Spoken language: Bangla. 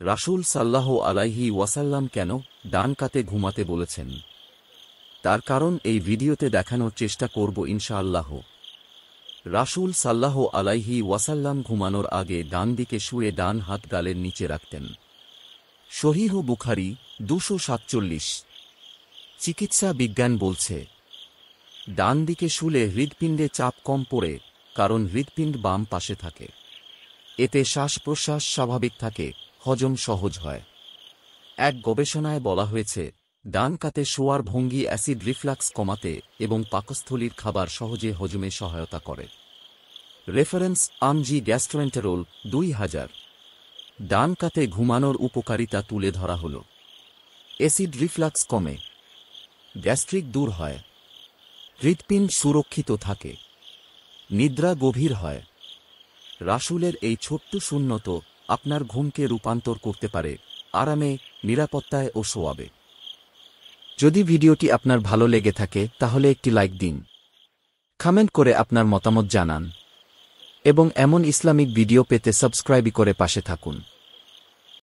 রাসূল সাল্লাল্লাহু আলাইহি ওয়াসাল্লাম কেন ডান কাতে ঘুমাতে বলেছেন, তার কারণ এই ভিডিওতে দেখানোর চেষ্টা করব ইনশাআল্লাহ। রাসূল সাল্লাল্লাহু আলাইহি ওয়াসাল্লাম ঘুমানোর আগে ডান দিকে শুয়ে ডান হাত গালের নিচে রাখতেন। সহিহ বুখারী 247। চিকিৎসা বিজ্ঞান বলছে, ডান দিকে শুলে হৃৎপিণ্ডে চাপ কম পড়ে, কারণ হৃৎপিণ্ড বাম পাশে থাকে। এতে শ্বাস প্রশ্বাস স্বাভাবিক থাকে, হজম সহজ হয়। এক গবেষণায় বলা হয়েছে, ডান কাতে শোয়ার ভঙ্গি অ্যাসিড রিফ্লাক্স কমাতে এবং পাকস্থলীর খাবার সহজে হজমে সহায়তা করে। রেফারেন্স আমজি গ্যাস্ট্রোএন্টেরোল 2000। ডান কাতে ঘুমানোর উপকারিতা তুলে ধরা হল। অ্যাসিড রিফ্লাক্স কমে, গ্যাস্ট্রিক দূর হয়, হৃৎপিণ্ড সুরক্ষিত থাকে, নিদ্রা গভীর হয়। রাসূলের এই ছোট্ট সুন্নত আপনার ঘুমকে রূপান্তর করতে পারে আরামে, নিরাপত্তায় ও সোয়াবে। যদি ভিডিওটি আপনার ভালো লেগে থাকে তাহলে একটি লাইক দিন, কমেন্ট করে আপনার মতামত জানান এবং এমন ইসলামিক ভিডিও পেতে সাবস্ক্রাইব করে পাশে থাকুন।